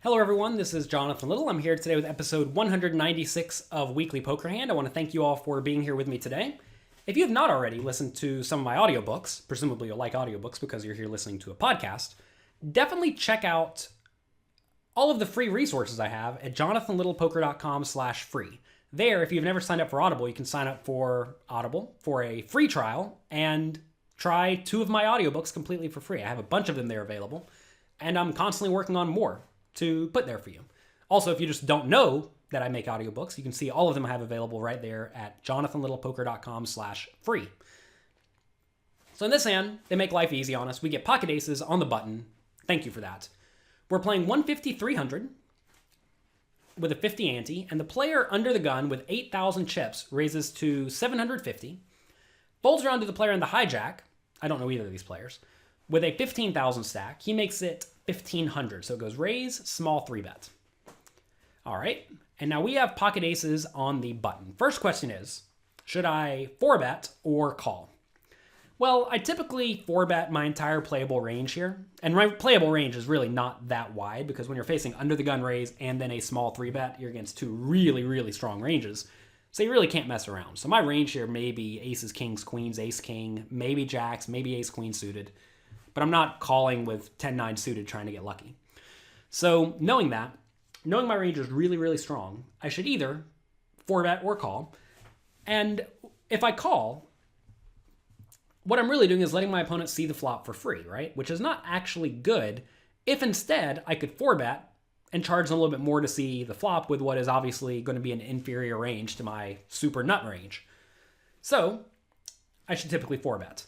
Hello everyone, this is Jonathan Little. I'm here today with episode 196 of Weekly Poker Hand. I want to thank you all for being here with me today. If you have not already listened to some of my audiobooks, presumably you'll like audiobooks because you're here listening to a podcast, definitely check out all of the free resources I have at jonathanlittlepoker.com/free. There, if you've never signed up for Audible, you can sign up for Audible for a free trial and try 2 of my audiobooks completely for free. I have a bunch of them there available, and I'm constantly working on more to put there for you. Also, if you just don't know that I make audiobooks, you can see all of them I have available right there at jonathanlittlepoker.com/free. So in this hand, they make life easy on us. We get pocket aces on the button. Thank you for that. We're playing 150-300 with a 50 ante, and the player under the gun with 8,000 chips raises to 750, folds around to the player in the hijack. I don't know either of these players. With a 15,000 stack, he makes it 1,500. So it goes raise, small 3-bet. All right. And now we have pocket aces on the button. First question is, should I 4-bet or call? Well, I typically 4-bet my entire playable range here. And my playable range is really not that wide because when you're facing under the gun raise and then a small 3-bet, you're against 2 really, really strong ranges. So you really can't mess around. So my range here may be aces, kings, queens, ace, king, maybe jacks, maybe ace, queen suited. But I'm not calling with 10-9 suited trying to get lucky. So knowing my range is really, really strong, I should either 4-bet or call. And if I call, what I'm really doing is letting my opponent see the flop for free, right? Which is not actually good if instead I could 4-bet and charge them a little bit more to see the flop with what is obviously going to be an inferior range to my super nut range. So I should typically 4-bet.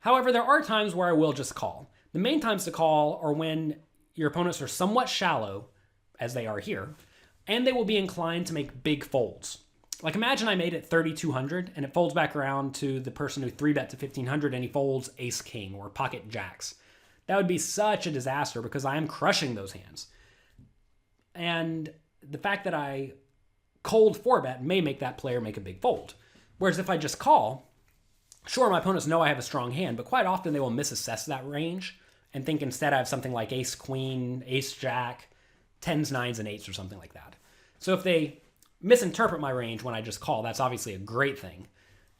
However, there are times where I will just call. The main times to call are when your opponents are somewhat shallow, as they are here, and they will be inclined to make big folds. Like imagine I made it 3,200 and it folds back around to the person who 3-bet to 1,500 and he folds ace king or pocket jacks. That would be such a disaster because I am crushing those hands. And the fact that I cold 4-bet may make that player make a big fold. Whereas if I just call, sure, my opponents know I have a strong hand, but quite often they will misassess that range and think instead I have something like ace queen, ace jack, 10s, 9s, and 8s or something like that. So if they misinterpret my range when I just call, that's obviously a great thing.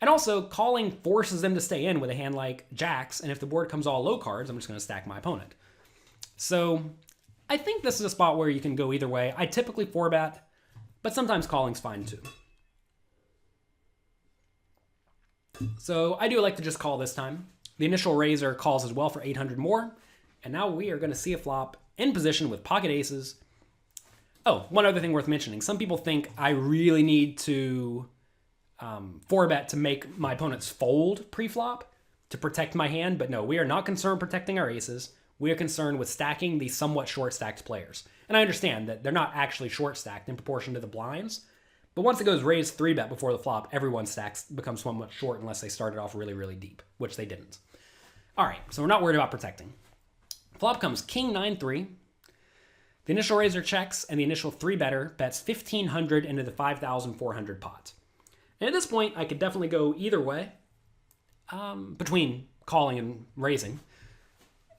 And also, calling forces them to stay in with a hand like jacks, and if the board comes all low cards, I'm just going to stack my opponent. So I think this is a spot where you can go either way. I typically 4-bet, but sometimes calling's fine too. So I do like to just call this time. The initial raiser calls as well for 800 more. And now we are going to see a flop in position with pocket aces. Oh, one other thing worth mentioning. Some people think I really need to 4-bet to make my opponents fold pre-flop to protect my hand. But no, we are not concerned protecting our aces. We are concerned with stacking the somewhat short-stacked players. And I understand that they're not actually short-stacked in proportion to the blinds. But once it goes raise 3-bet before the flop, everyone's stacks becomes somewhat short unless they started off really, really deep, which they didn't. All right, so we're not worried about protecting. Flop comes King-9-3. The initial raiser checks, and the initial 3-better bets 1,500 into the 5,400 pot. And at this point, I could definitely go either way between calling and raising.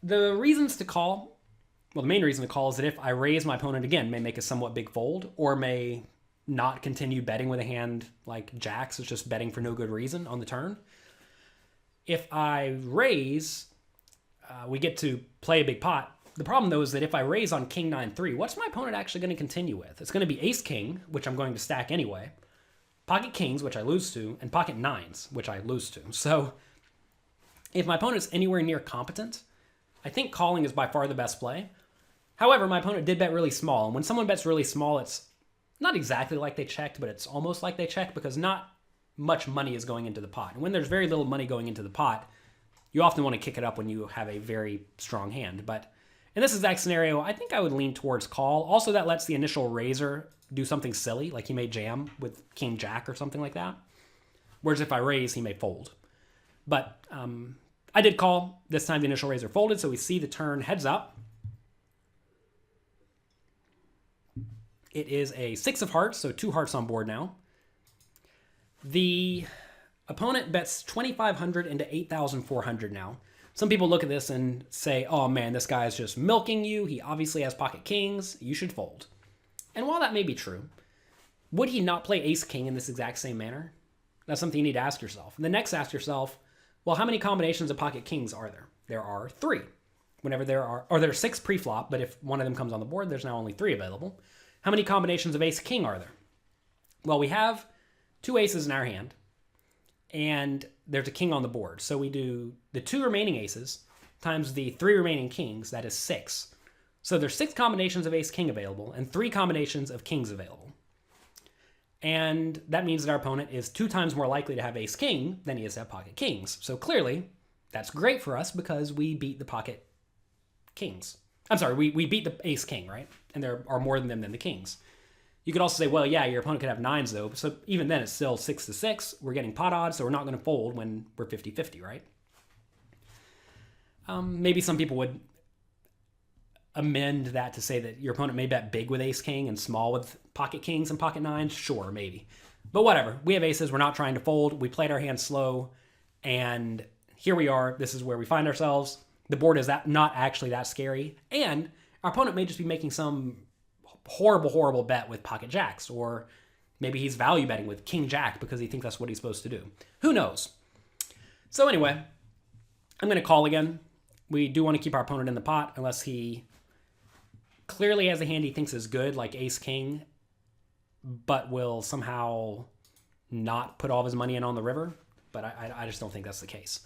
The reasons to call, well, the main reason to call is that if I raise, my opponent again may make a somewhat big fold or may not continue betting with a hand like jacks. It's just betting for no good reason on the turn. If I raise, we get to play a big pot. The problem, though, is that if I raise on King-9-3, what's my opponent actually going to continue with? It's going to be ace-king, which I'm going to stack anyway, pocket kings, which I lose to, and pocket nines, which I lose to. So if my opponent's anywhere near competent, I think calling is by far the best play. However, my opponent did bet really small, and when someone bets really small, it's not exactly like they checked, but it's almost like they checked because not much money is going into the pot. And when there's very little money going into the pot, you often want to kick it up when you have a very strong hand. But in this exact scenario, I think I would lean towards call. Also, that lets the initial raiser do something silly, like he may jam with king jack or something like that. Whereas if I raise, he may fold. But I did call. This time the initial raiser folded, so we see the turn heads up. It is a 6 of hearts, so 2 hearts on board now. The opponent bets 2,500 into 8,400 now. Some people look at this and say, oh man, this guy is just milking you. He obviously has pocket kings. You should fold. And while that may be true, would he not play ace king in this exact same manner? That's something you need to ask yourself. And then next ask yourself, well, how many combinations of pocket kings are there? There are 3. Whenever there are 6 pre-flop, but if one of them comes on the board, there's now only 3 available. How many combinations of ace king are there? Well, we have 2 aces in our hand, and there's a king on the board. So we do the 2 remaining aces times the 3 remaining kings, that is 6. So there's 6 combinations of ace king available and 3 combinations of kings available. And that means that our opponent is 2 times more likely to have ace king than he is to have pocket kings. So clearly, that's great for us because we beat the pocket kings. I'm sorry, we beat the ace king, right? And there are more than them than the kings. You could also say, well, yeah, your opponent could have 9s though. So even then, it's still 6-6. We're getting pot odds, so we're not going to fold when we're 50-50, right? Maybe some people would amend that to say that your opponent may bet big with ace king and small with pocket kings and pocket 9s. Sure, maybe. But whatever. We have aces. We're not trying to fold. We played our hand slow. And here we are. This is where we find ourselves. The board is not actually that scary. And our opponent may just be making some horrible bet with pocket jacks. Or maybe he's value betting with king jack because he thinks that's what he's supposed to do. Who knows? So anyway, I'm going to call again. We do want to keep our opponent in the pot unless he clearly has a hand he thinks is good, like ace king, but will somehow not put all of his money in on the river. But I just don't think that's the case.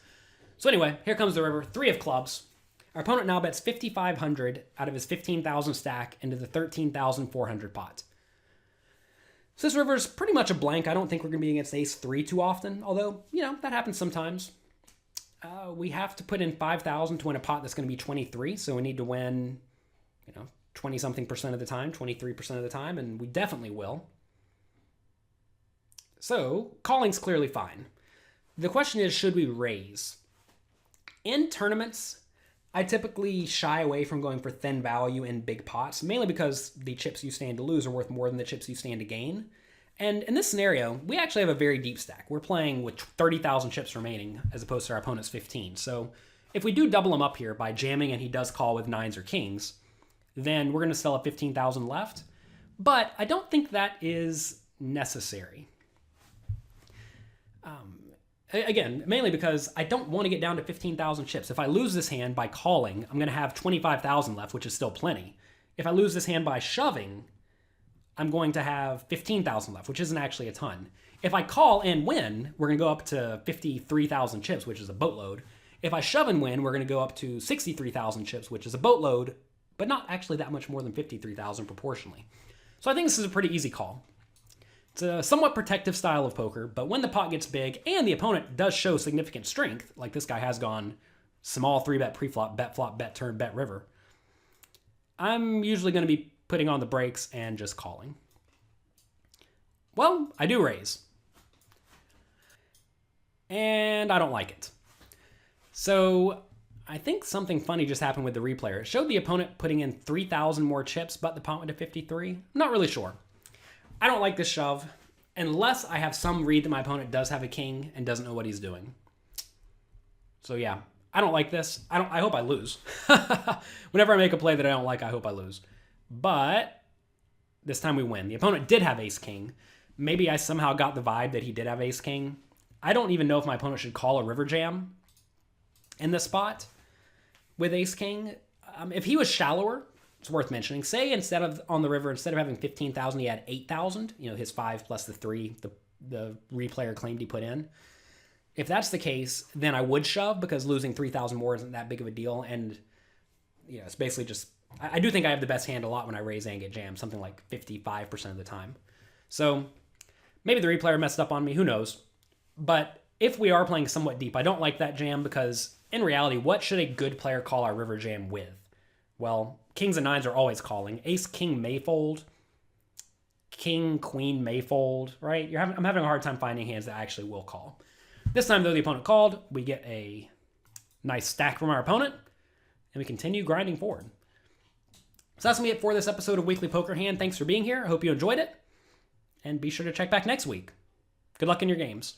So anyway, here comes the river. 3 of clubs. Our opponent now bets 5,500 out of his 15,000 stack into the 13,400 pot. So this river is pretty much a blank. I don't think we're going to be against ace 3 too often, although, that happens sometimes. We have to put in 5,000 to win a pot that's going to be 23, so we need to win, 20-something percent of the time, 23% of the time, and we definitely will. So, calling's clearly fine. The question is, should we raise? In tournaments, I typically shy away from going for thin value in big pots, mainly because the chips you stand to lose are worth more than the chips you stand to gain. And in this scenario, we actually have a very deep stack. We're playing with 30,000 chips remaining as opposed to our opponent's 15. So if we do double him up here by jamming and he does call with 9s or kings, then we're going to still have 15,000 left. But I don't think that is necessary. Again, mainly because I don't want to get down to 15,000 chips. If I lose this hand by calling, I'm going to have 25,000 left, which is still plenty. If I lose this hand by shoving, I'm going to have 15,000 left, which isn't actually a ton. If I call and win, we're going to go up to 53,000 chips, which is a boatload. If I shove and win, we're going to go up to 63,000 chips, which is a boatload, but not actually that much more than 53,000 proportionally. So I think this is a pretty easy call. It's a somewhat protective style of poker, but when the pot gets big and the opponent does show significant strength, like this guy has gone small 3-bet preflop, bet flop, bet turn, bet river, I'm usually going to be putting on the brakes and just calling. Well, I do raise. And I don't like it. So I think something funny just happened with the replayer. It showed the opponent putting in 3,000 more chips, but the pot went to 53. I'm not really sure. I don't like this shove unless I have some read that my opponent does have a king and doesn't know what he's doing. So yeah, I don't like this. I hope I lose. Whenever I make a play that I don't like, I hope I lose. But this time we win. The opponent did have ace king. Maybe I somehow got the vibe that he did have ace king. I don't even know if my opponent should call a river jam in this spot with ace king. If he was shallower, it's worth mentioning. Say instead of on the river, instead of having 15,000, he had 8,000. His 5 plus the 3 the replayer claimed he put in. If that's the case, then I would shove because losing 3,000 more isn't that big of a deal. And it's basically just, I do think I have the best hand a lot when I raise and get jammed, something like 55% of the time. So maybe the replayer messed up on me, who knows. But if we are playing somewhat deep, I don't like that jam because in reality, what should a good player call our river jam with? Well, kings and 9s are always calling. Ace king may fold. King queen may fold, right? I'm having a hard time finding hands that actually will call. This time, though, the opponent called. We get a nice stack from our opponent, and we continue grinding forward. So that's going to be it for this episode of Weekly Poker Hand. Thanks for being here. I hope you enjoyed it, and be sure to check back next week. Good luck in your games.